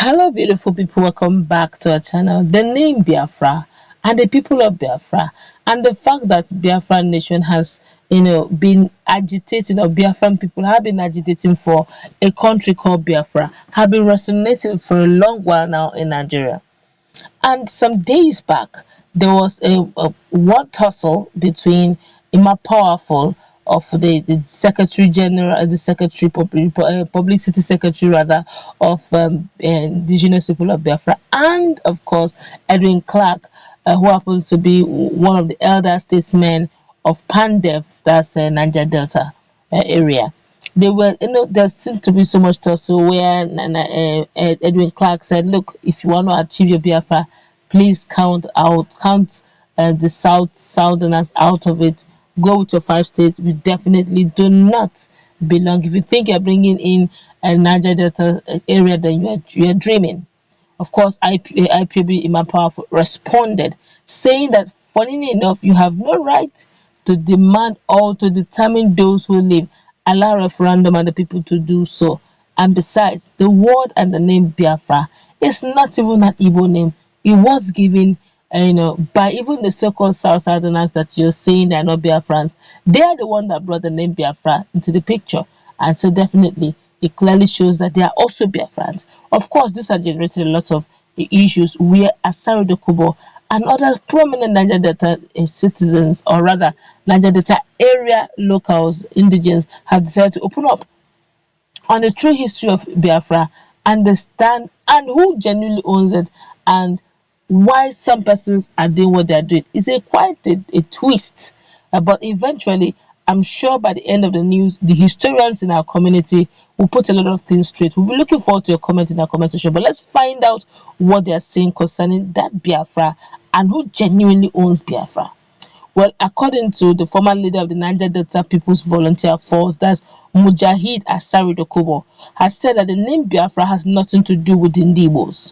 Hello, beautiful people. Welcome back to our channel. The name Biafra and the people of Biafra, and the fact that Biafra nation has, been agitating, or Biafran people have been agitating for a country called Biafra, have been resonating for a long while now in Nigeria. And some days back, there was a word tussle between Ima Powerful of the Secretary General, the Secretary Publicity Secretary rather of Indigenous People of Biafra, and of course Edwin Clark, who happens to be one of the elder statesmen of Pandef, that's Niger Delta area. They were, there seemed to be so much tussle where Edwin Clark said, "Look, if you want to achieve your Biafra, please count the Southerners out of it. Go with your 5 states. We definitely do not belong. If you think you're bringing in a Niger Delta area, then you're dreaming." Of course, IPOB Imam Powerful responded, saying that, funny enough, you have no right to demand or to determine those who live. Allow referendum and the people to do so. And besides, the word and the name Biafra is not even an Igbo name. It was given, by even the so-called Southerners that you're saying they're not Biafrans. They are the one that brought the name Biafra into the picture. And so definitely, it clearly shows that they are also Biafrans. Of course, this has generated a lot of issues where Asari Dokubo and other prominent Niger Delta citizens, or rather Niger Delta area locals, indigenes, have decided to open up on the true history of Biafra, understand and who genuinely owns it, and why some persons are doing what they are doing. It's quite a twist, but eventually, I'm sure by the end of the news, the historians in our community will put a lot of things straight. We'll be looking forward to your comment in our comment section, but let's find out what they are saying concerning that Biafra and who genuinely owns Biafra. Well, according to the former leader of the Niger Delta People's Volunteer Force, that's Asari Dokubo, has said that the name Biafra has nothing to do with the Igbos.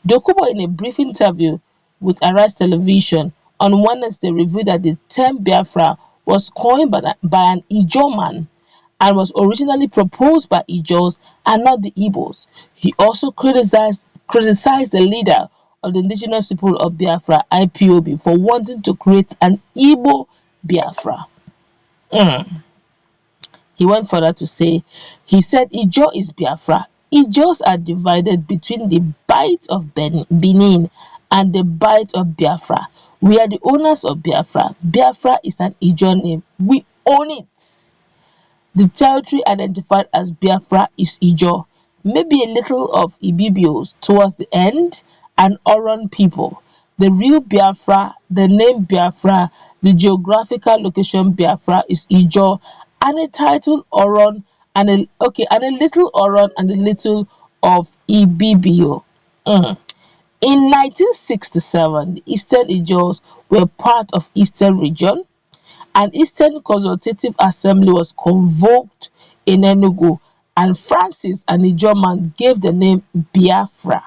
Dokubo, in a brief interview with Arise Television on Wednesday, revealed that the term Biafra was coined by an Ijaw man and was originally proposed by Ijaws and not the Igbos. He also criticized the leader of the indigenous people of Biafra, IPOB, for wanting to create an Igbo Biafra. He went further to say, he said, Ijaw is Biafra. Ijaws are divided between the Bight of Benin and the Bight of Biafra. We are the owners of Biafra. Biafra is an Ijaw name. We own it. The territory identified as Biafra is Ijaw, maybe a little of Ibibios towards the end, and Oron people. The real Biafra, the name Biafra, the geographical location Biafra is Ijaw, and a title Oron, and a little Oron and a little of Ibibio. In 1967, the Eastern Ijaws were part of Eastern Region. An Eastern Consultative Assembly was convoked in Enugu, and Francis, an Ijaw man, gave the name Biafra.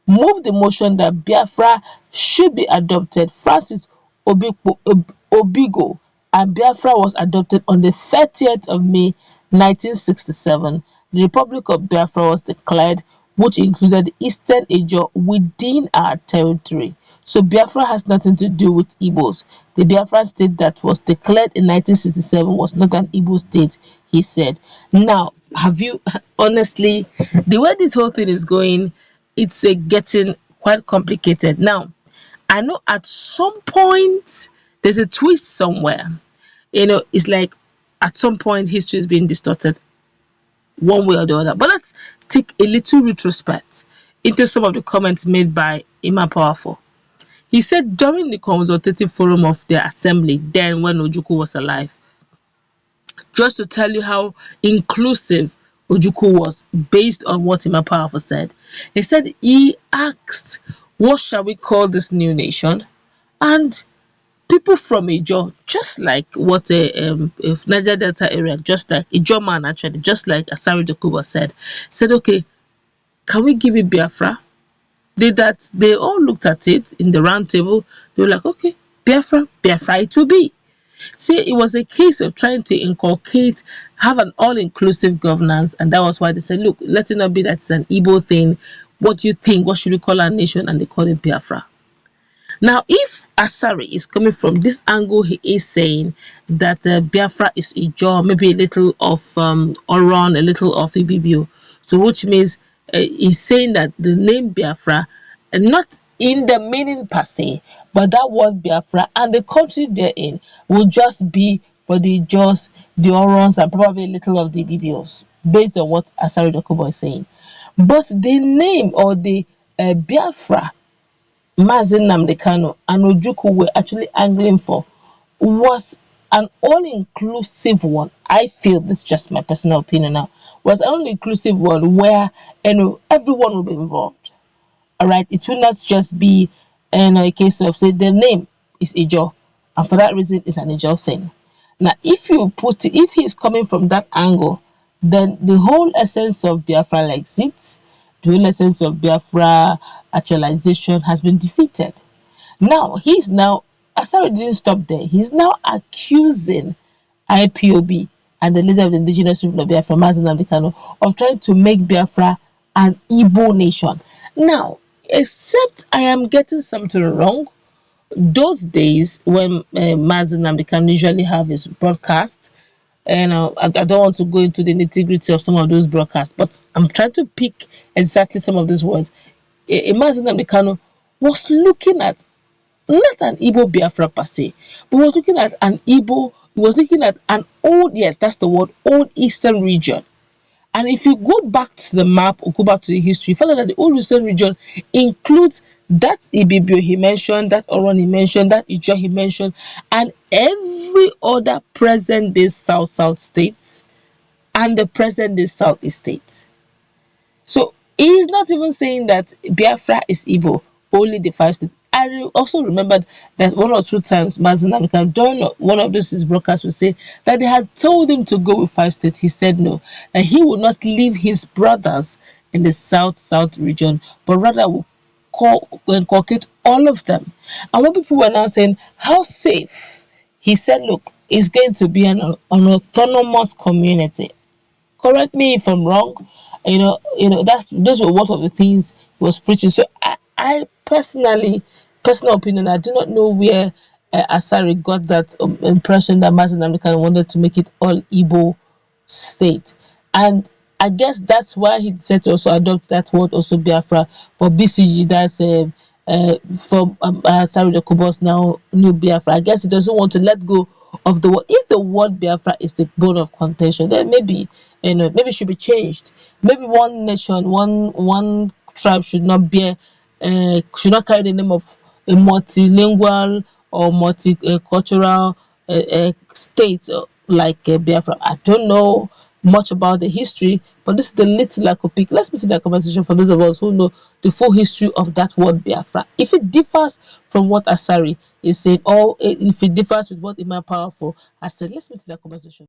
Moved the motion that Biafra should be adopted. Francis Obigo, and Biafra was adopted on the 30th of May 1967. The Republic of Biafra was declared, which included the Eastern Ijaw within our territory. So Biafra has nothing to do with Igbos. The Biafra state that was declared in 1967 was not an Igbo state, he said. Now, honestly, the way this whole thing is going, it's getting quite complicated. Now, I know at some point there's a twist somewhere. It's like at some point history is being distorted one way or the other. But let's take a little retrospect into some of the comments made by Imam Powerful. He said during the consultative forum of the assembly, then when Ojukwu was alive, just to tell you how inclusive Ojukwu was based on what Imam Powerful said. He said he asked, what shall we call this new nation? And people from Ijaw, just like what if Niger Delta area, just like Ijaw man actually, just like Asari Dokubo said, okay, can we give it Biafra? They all looked at it in the round table. They were like, okay, Biafra it will be. See, it was a case of trying to have an all-inclusive governance, and that was why they said, look, let it not be that it's an Igbo thing. What do you think? What should we call our nation? And they call it Biafra. Now, if Asari is coming from this angle, he is saying that Biafra is Ijaw, maybe a little of Oron, a little of Ibibio. So, which means he's saying that the name Biafra, not in the meaning per se, but that word Biafra and the country they're in will just be for the Ijaws, the Orons, and probably a little of the Ibibios, based on what Asari Dokubo is saying. But the name or the Biafra Nnamdi Kanu and Ojukwu were actually angling for was an all-inclusive one. I feel, this is just my personal opinion now, was an all-inclusive one where everyone will be involved. All right, it will not just be a case of say the name is Ijaw, and for that reason it's an Ijaw thing. Now, if he's coming from that angle, then the whole essence of Biafra exists. The whole essence of Biafra actualization has been defeated. Now, Asari didn't stop there. He's now accusing IPOB and the leader of the indigenous people of Biafra, Nnamdi Kanu, of trying to make Biafra an Igbo nation. Now, except I am getting something wrong, those days when Nnamdi Kanu usually have his broadcast, and I don't want to go into the nitty-gritty of some of those broadcasts, but I'm trying to pick exactly some of these words. Nnamdi Kanu was looking at not an Igbo Biafra per se, but was looking at an Igbo, he was looking at an old, yes, that's the word, old Eastern region. And if you go back to the map or go back to the history, you find out that the old Eastern region includes that Ibibio he mentioned, that Oron he mentioned, that Ijaw he mentioned, and every other present day South states and the present day Southeast state. So he's not even saying that Biafra is Igbo, only the 5 states. I also remembered that 1 or 2 times Nnamdi during one of those his broadcasts would say that they had told him to go with 5 states. He said no, and he would not leave his brothers in the South region, but rather will inculcate all of them. And when people were now saying how safe, he said, look, it's going to be an autonomous community. Correct me if I'm wrong. Those were one of the things he was preaching. So I personal opinion, I do not know where Asari got that impression that Nnamdi Kanu wanted to make it all Igbo state. And I guess that's why he decided to also adopt that word also Biafra for BCG. That's from Asari Dokubo's now new Biafra. I guess he doesn't want to let go of the word. If the word Biafra is the bone of contention, then maybe maybe it should be changed. Maybe one nation, one tribe should not carry the name of a multilingual or multicultural state like Biafra. I don't know much about the history, but this is the little I could pick. Let's see that conversation for those of us who know the full history of that word Biafra. If it differs from what Asari is saying, or if it differs with what Imam Powerful has said, let's meet that conversation.